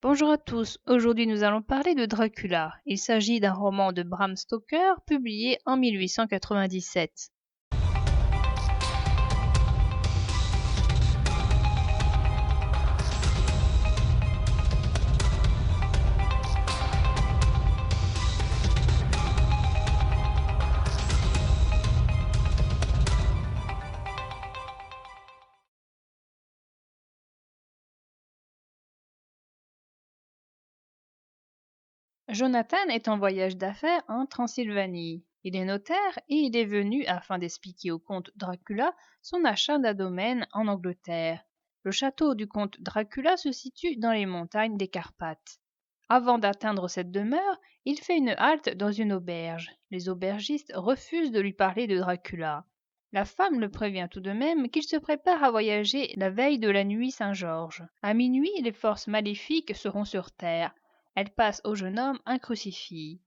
Bonjour à tous, aujourd'hui nous allons parler de Dracula. Il s'agit d'un roman de Bram Stoker publié en 1897. Jonathan est en voyage d'affaires en Transylvanie. Il est notaire et il est venu afin d'expliquer au comte Dracula son achat d'un domaine en Angleterre. Le château du comte Dracula se situe dans les montagnes des Carpates. Avant d'atteindre cette demeure, il fait une halte dans une auberge. Les aubergistes refusent de lui parler de Dracula. La femme le prévient tout de même qu'il se prépare à voyager la veille de la nuit Saint-Georges. À minuit, les forces maléfiques seront sur terre. Elle passe au jeune homme un crucifix.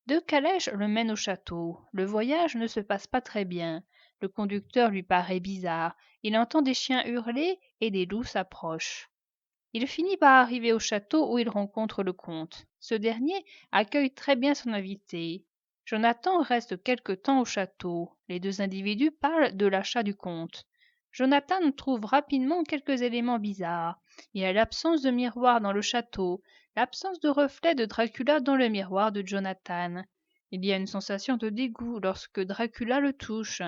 Deux calèches le mènent au château. Le voyage ne se passe pas très bien. Le conducteur lui paraît bizarre. Il entend des chiens hurler et des loups s'approchent. Il finit par arriver au château où il rencontre le comte. Ce dernier accueille très bien son invité. Jonathan reste quelque temps au château. Les deux individus parlent de l'achat du comte. Jonathan trouve rapidement quelques éléments bizarres. Il y a l'absence de miroir dans le château, l'absence de reflet de Dracula dans le miroir de Jonathan. Il y a une sensation de dégoût lorsque Dracula le touche.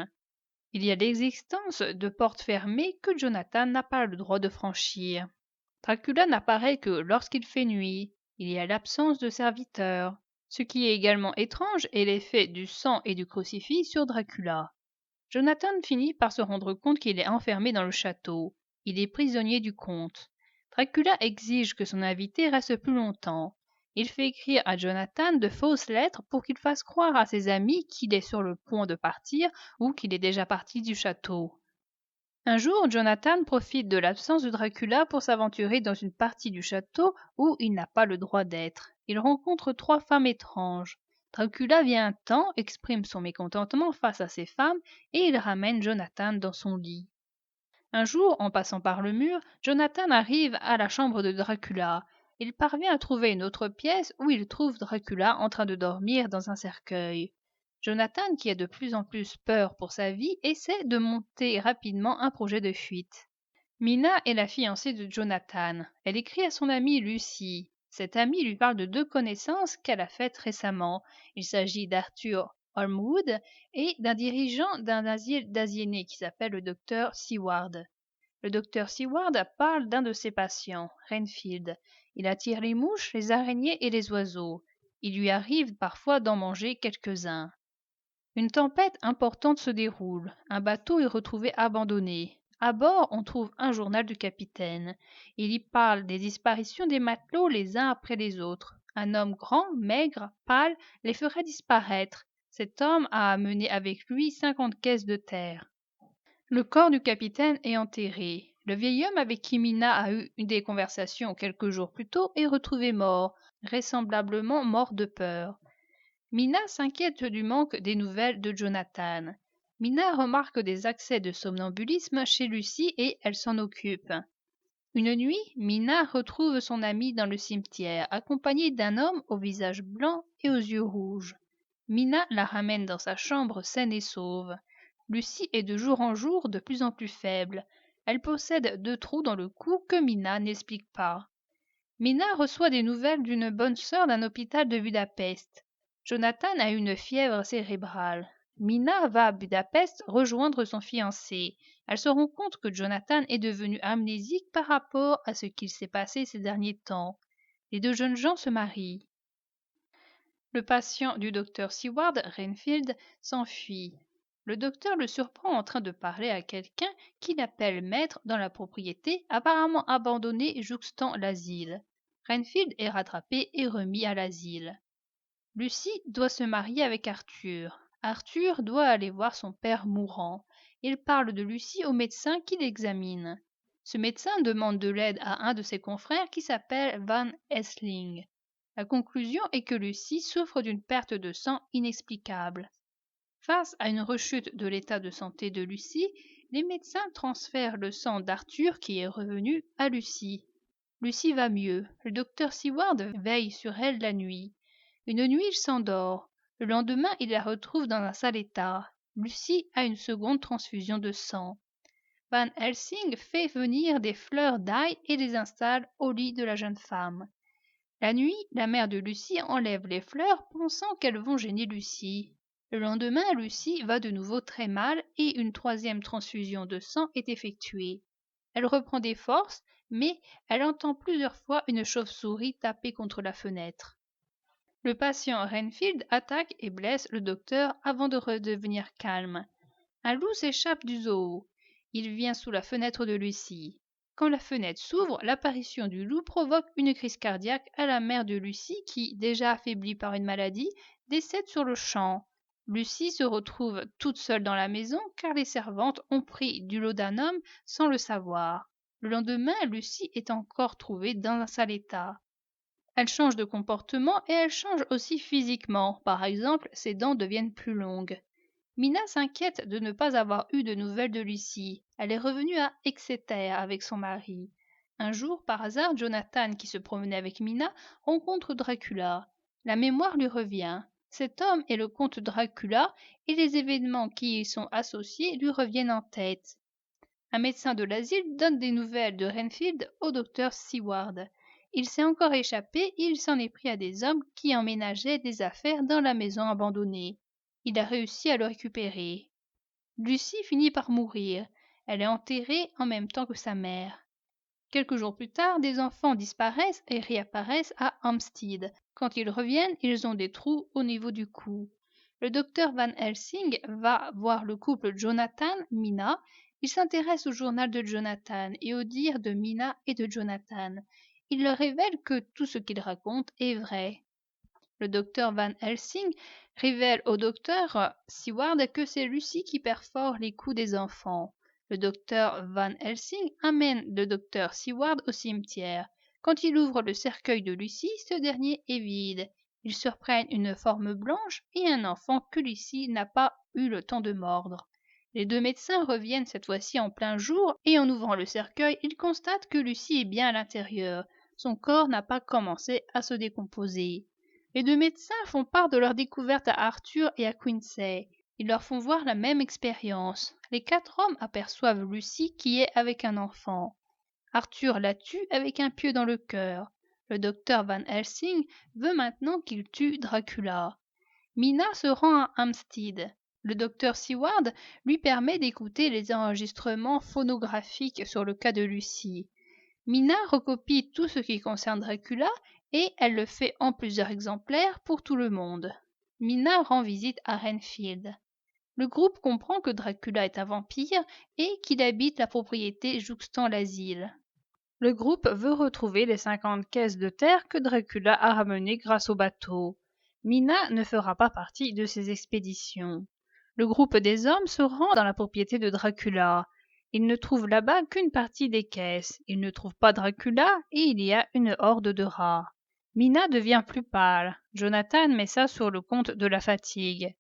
Il y a l'existence de portes fermées que Jonathan n'a pas le droit de franchir. Dracula n'apparaît que lorsqu'il fait nuit. Il y a l'absence de serviteurs. Ce qui est également étrange est l'effet du sang et du crucifix sur Dracula. Jonathan finit par se rendre compte qu'il est enfermé dans le château. Il est prisonnier du comte. Dracula exige que son invité reste plus longtemps. Il fait écrire à Jonathan de fausses lettres pour qu'il fasse croire à ses amis qu'il est sur le point de partir ou qu'il est déjà parti du château. Un jour, Jonathan profite de l'absence de Dracula pour s'aventurer dans une partie du château où il n'a pas le droit d'être. Il rencontre trois femmes étranges. Dracula vient un temps, exprime son mécontentement face à ces femmes et il ramène Jonathan dans son lit. Un jour, en passant par le mur, Jonathan arrive à la chambre de Dracula. Il parvient à trouver une autre pièce où il trouve Dracula en train de dormir dans un cercueil. Jonathan, qui a de plus en plus peur pour sa vie, essaie de monter rapidement un projet de fuite. Mina est la fiancée de Jonathan. Elle écrit à son amie Lucie. Cette amie lui parle de deux connaissances qu'elle a faites récemment. Il s'agit d'Arthur Holmwood et d'un dirigeant d'un asile d'aliénés qui s'appelle le docteur Seward. Le docteur Seward parle d'un de ses patients, Renfield. Il attire les mouches, les araignées et les oiseaux. Il lui arrive parfois d'en manger quelques-uns. Une tempête importante se déroule. Un bateau est retrouvé abandonné. À bord, on trouve un journal du capitaine. Il y parle des disparitions des matelots les uns après les autres. Un homme grand, maigre, pâle, les ferait disparaître. Cet homme a amené avec lui 50 caisses de terre. Le corps du capitaine est enterré. Le vieil homme avec qui Mina a eu des conversations quelques jours plus tôt est retrouvé mort, vraisemblablement mort de peur. Mina s'inquiète du manque des nouvelles de Jonathan. Mina remarque des accès de somnambulisme chez Lucie et elle s'en occupe. Une nuit, Mina retrouve son amie dans le cimetière, accompagnée d'un homme au visage blanc et aux yeux rouges. Mina la ramène dans sa chambre saine et sauve. Lucie est de jour en jour de plus en plus faible. Elle possède deux trous dans le cou que Mina n'explique pas. Mina reçoit des nouvelles d'une bonne sœur d'un hôpital de Budapest. Jonathan a une fièvre cérébrale. Mina va à Budapest rejoindre son fiancé. Elle se rend compte que Jonathan est devenu amnésique par rapport à ce qu'il s'est passé ces derniers temps. Les deux jeunes gens se marient. Le patient du docteur Seward, Renfield, s'enfuit. Le docteur le surprend en train de parler à quelqu'un qu'il appelle maître dans la propriété apparemment abandonnée jouxtant l'asile. Renfield est rattrapé et remis à l'asile. Lucie doit se marier avec Arthur. Arthur doit aller voir son père mourant. Il parle de Lucie au médecin qui l'examine. Ce médecin demande de l'aide à un de ses confrères qui s'appelle Van Helsing. La conclusion est que Lucie souffre d'une perte de sang inexplicable. Face à une rechute de l'état de santé de Lucie, les médecins transfèrent le sang d'Arthur qui est revenu à Lucie. Lucie va mieux. Le docteur Seward veille sur elle la nuit. Une nuit, il s'endort. Le lendemain, il la retrouve dans un sale état. Lucie a une seconde transfusion de sang. Van Helsing fait venir des fleurs d'ail et les installe au lit de la jeune femme. La nuit, la mère de Lucie enlève les fleurs, pensant qu'elles vont gêner Lucie. Le lendemain, Lucie va de nouveau très mal et une troisième transfusion de sang est effectuée. Elle reprend des forces, mais elle entend plusieurs fois une chauve-souris taper contre la fenêtre. Le patient Renfield attaque et blesse le docteur avant de redevenir calme. Un loup s'échappe du zoo. Il vient sous la fenêtre de Lucie. Quand la fenêtre s'ouvre, l'apparition du loup provoque une crise cardiaque à la mère de Lucie qui, déjà affaiblie par une maladie, décède sur le champ. Lucie se retrouve toute seule dans la maison car les servantes ont pris du laudanum sans le savoir. Le lendemain, Lucie est encore trouvée dans un sale état. Elle change de comportement et elle change aussi physiquement. Par exemple, ses dents deviennent plus longues. Mina s'inquiète de ne pas avoir eu de nouvelles de Lucie. Elle est revenue à Exeter avec son mari. Un jour, par hasard, Jonathan, qui se promenait avec Mina, rencontre Dracula. La mémoire lui revient. Cet homme est le comte Dracula et les événements qui y sont associés lui reviennent en tête. Un médecin de l'asile donne des nouvelles de Renfield au docteur Seward. Il s'est encore échappé et il s'en est pris à des hommes qui emménageaient des affaires dans la maison abandonnée. Il a réussi à le récupérer. Lucie finit par mourir. Elle est enterrée en même temps que sa mère. Quelques jours plus tard, des enfants disparaissent et réapparaissent à Hampstead. Quand ils reviennent, ils ont des trous au niveau du cou. Le docteur Van Helsing va voir le couple Jonathan-Mina. Il s'intéresse au journal de Jonathan et aux dires de Mina et de Jonathan. Il leur révèle que tout ce qu'ils racontent est vrai. Le docteur Van Helsing révèle au docteur Seward que c'est Lucie qui perfore les coups des enfants. Le docteur Van Helsing amène le docteur Seward au cimetière. Quand il ouvre le cercueil de Lucie, ce dernier est vide. Ils surprennent une forme blanche et un enfant que Lucie n'a pas eu le temps de mordre. Les deux médecins reviennent cette fois-ci en plein jour et en ouvrant le cercueil, ils constatent que Lucie est bien à l'intérieur. Son corps n'a pas commencé à se décomposer. Les deux médecins font part de leur découverte à Arthur et à Quincy. Ils leur font voir la même expérience. Les quatre hommes aperçoivent Lucie qui est avec un enfant. Arthur la tue avec un pieu dans le cœur. Le docteur Van Helsing veut maintenant qu'il tue Dracula. Mina se rend à Hampstead. Le docteur Seward lui permet d'écouter les enregistrements phonographiques sur le cas de Lucie. Mina recopie tout ce qui concerne Dracula et elle le fait en plusieurs exemplaires pour tout le monde. Mina rend visite à Renfield. Le groupe comprend que Dracula est un vampire et qu'il habite la propriété jouxtant l'asile. Le groupe veut retrouver les 50 caisses de terre que Dracula a ramenées grâce au bateau. Mina ne fera pas partie de ces expéditions. Le groupe des hommes se rend dans la propriété de Dracula. Ils ne trouvent là-bas qu'une partie des caisses. Ils ne trouvent pas Dracula et il y a une horde de rats. Mina devient plus pâle. Jonathan met ça sur le compte de la fatigue.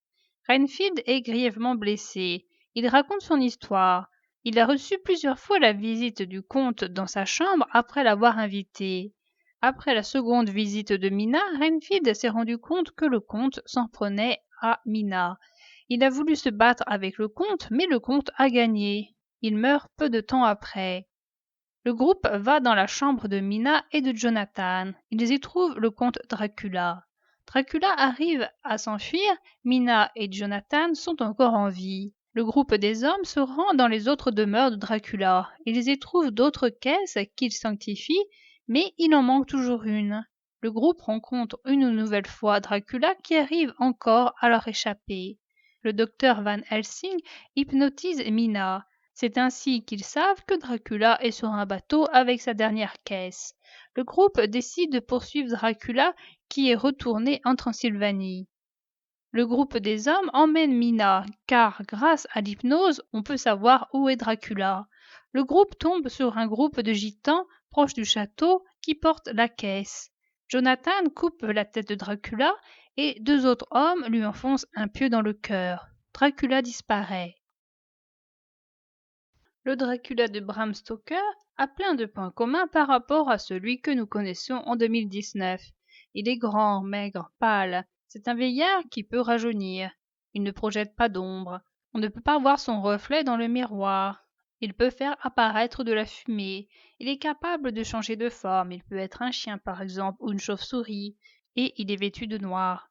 Renfield est grièvement blessé. Il raconte son histoire. Il a reçu plusieurs fois la visite du comte dans sa chambre après l'avoir invité. Après la seconde visite de Mina, Renfield s'est rendu compte que le comte s'en prenait à Mina. Il a voulu se battre avec le comte, mais le comte a gagné. Il meurt peu de temps après. Le groupe va dans la chambre de Mina et de Jonathan. Ils y trouvent le comte Dracula. Dracula arrive à s'enfuir, Mina et Jonathan sont encore en vie. Le groupe des hommes se rend dans les autres demeures de Dracula. Ils y trouvent d'autres caisses qu'ils sanctifient, mais il en manque toujours une. Le groupe rencontre une nouvelle fois Dracula qui arrive encore à leur échapper. Le docteur Van Helsing hypnotise Mina. C'est ainsi qu'ils savent que Dracula est sur un bateau avec sa dernière caisse. Le groupe décide de poursuivre Dracula qui est retourné en Transylvanie. Le groupe des hommes emmène Mina, car grâce à l'hypnose, on peut savoir où est Dracula. Le groupe tombe sur un groupe de gitans proche du château qui portent la caisse. Jonathan coupe la tête de Dracula et deux autres hommes lui enfoncent un pieu dans le cœur. Dracula disparaît. Le Dracula de Bram Stoker a plein de points communs par rapport à celui que nous connaissions en 2019. Il est grand, maigre, pâle. C'est un vieillard qui peut rajeunir. Il ne projette pas d'ombre. On ne peut pas voir son reflet dans le miroir. Il peut faire apparaître de la fumée. Il est capable de changer de forme. Il peut être un chien, par exemple, ou une chauve-souris. Et il est vêtu de noir.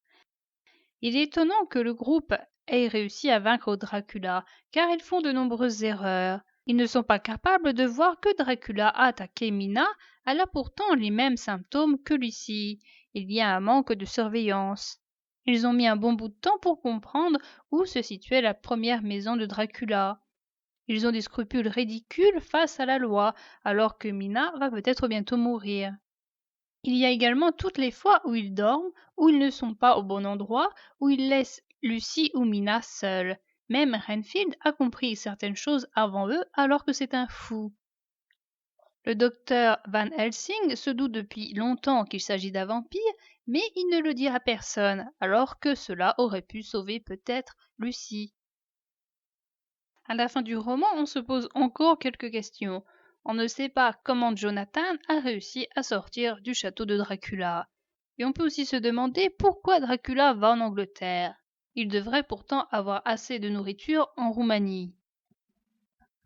Il est étonnant que le groupe ait réussi à vaincre Dracula, car ils font de nombreuses erreurs. Ils ne sont pas capables de voir que Dracula a attaqué Mina, elle a pourtant les mêmes symptômes que Lucie. Il y a un manque de surveillance. Ils ont mis un bon bout de temps pour comprendre où se situait la première maison de Dracula. Ils ont des scrupules ridicules face à la loi, alors que Mina va peut-être bientôt mourir. Il y a également toutes les fois où ils dorment, où ils ne sont pas au bon endroit, où ils laissent Lucie ou Mina seules. Même Renfield a compris certaines choses avant eux alors que c'est un fou. Le docteur Van Helsing se doute depuis longtemps qu'il s'agit d'un vampire, mais il ne le dit à personne, alors que cela aurait pu sauver peut-être Lucie. À la fin du roman, on se pose encore quelques questions. On ne sait pas comment Jonathan a réussi à sortir du château de Dracula. Et on peut aussi se demander pourquoi Dracula va en Angleterre. Il devrait pourtant avoir assez de nourriture en Roumanie.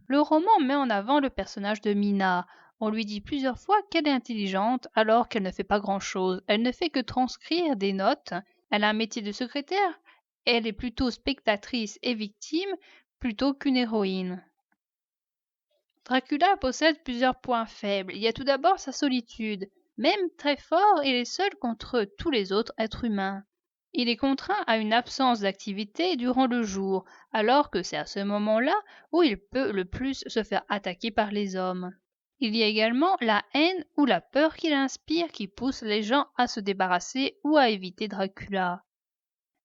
Le roman met en avant le personnage de Mina. On lui dit plusieurs fois qu'elle est intelligente alors qu'elle ne fait pas grand-chose. Elle ne fait que transcrire des notes. Elle a un métier de secrétaire. Elle est plutôt spectatrice et victime plutôt qu'une héroïne. Dracula possède plusieurs points faibles. Il y a tout d'abord sa solitude. Même très fort, il est seul contre tous les autres êtres humains. Il est contraint à une absence d'activité durant le jour, alors que c'est à ce moment-là où il peut le plus se faire attaquer par les hommes. Il y a également la haine ou la peur qu'il inspire qui pousse les gens à se débarrasser ou à éviter Dracula.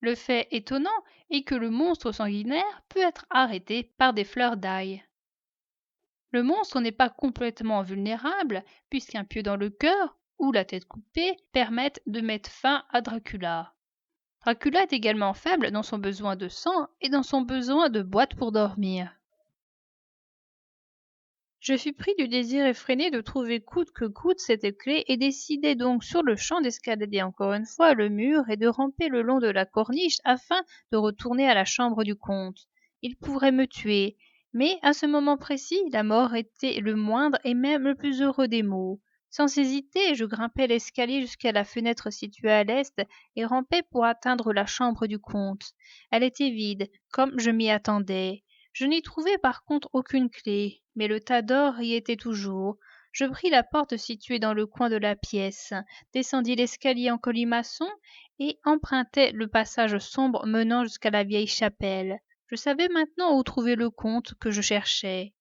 Le fait étonnant est que le monstre sanguinaire peut être arrêté par des fleurs d'ail. Le monstre n'est pas complètement vulnérable, puisqu'un pieu dans le cœur ou la tête coupée permettent de mettre fin à Dracula. Dracula est également faible dans son besoin de sang et dans son besoin de boîte pour dormir. Je fus pris du désir effréné de trouver coûte que coûte cette clé et décidai donc sur le champ d'escalader encore une fois le mur et de ramper le long de la corniche afin de retourner à la chambre du comte. Il pourrait me tuer, mais à ce moment précis la mort était le moindre et même le plus heureux des maux. Sans hésiter, je grimpai l'escalier jusqu'à la fenêtre située à l'est et rampai pour atteindre la chambre du comte. Elle était vide, comme je m'y attendais. Je n'y trouvai par contre aucune clé, mais le tas d'or y était toujours. Je pris la porte située dans le coin de la pièce, descendis l'escalier en colimaçon et empruntai le passage sombre menant jusqu'à la vieille chapelle. Je savais maintenant où trouver le comte que je cherchais.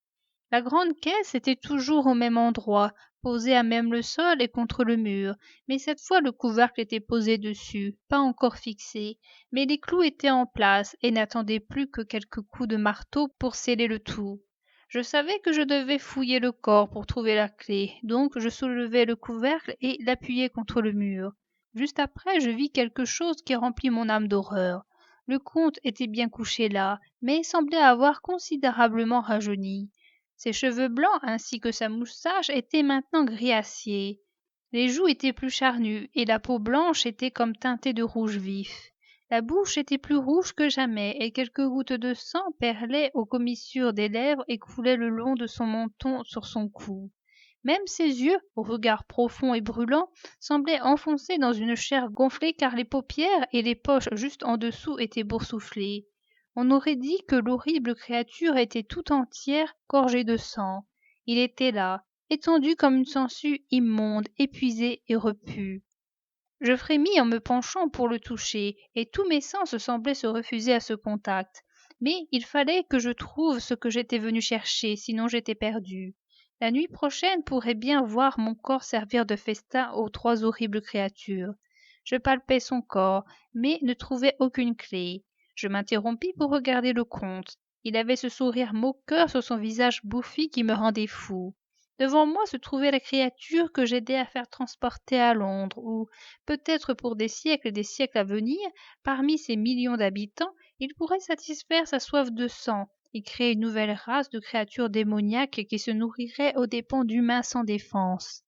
La grande caisse était toujours au même endroit, posée à même le sol et contre le mur, mais cette fois le couvercle était posé dessus, pas encore fixé, mais les clous étaient en place et n'attendaient plus que quelques coups de marteau pour sceller le tout. Je savais que je devais fouiller le corps pour trouver la clé, donc je soulevai le couvercle et l'appuyai contre le mur. Juste après, je vis quelque chose qui remplit mon âme d'horreur. Le comte était bien couché là, mais semblait avoir considérablement rajeuni. Ses cheveux blancs ainsi que sa moustache étaient maintenant gris acier. Les joues étaient plus charnues et la peau blanche était comme teintée de rouge vif. La bouche était plus rouge que jamais et quelques gouttes de sang perlaient aux commissures des lèvres et coulaient le long de son menton sur son cou. Même ses yeux, au regard profond et brûlant, semblaient enfoncés dans une chair gonflée car les paupières et les poches juste en dessous étaient boursouflées. On aurait dit que l'horrible créature était tout entière gorgée de sang. Il était là, étendu comme une sangsue immonde, épuisé et repu. Je frémis en me penchant pour le toucher, et tous mes sens semblaient se refuser à ce contact. Mais il fallait que je trouve ce que j'étais venu chercher, sinon j'étais perdu. La nuit prochaine pourrait bien voir mon corps servir de festin aux trois horribles créatures. Je palpai son corps, mais ne trouvai aucune clé. Je m'interrompis pour regarder le comte. Il avait ce sourire moqueur sur son visage bouffi qui me rendait fou. Devant moi se trouvait la créature que j'aidais à faire transporter à Londres, où, peut-être pour des siècles et des siècles à venir, parmi ces millions d'habitants, il pourrait satisfaire sa soif de sang Il créait une nouvelle race de créatures démoniaques qui se nourriraient aux dépens d'humains sans défense.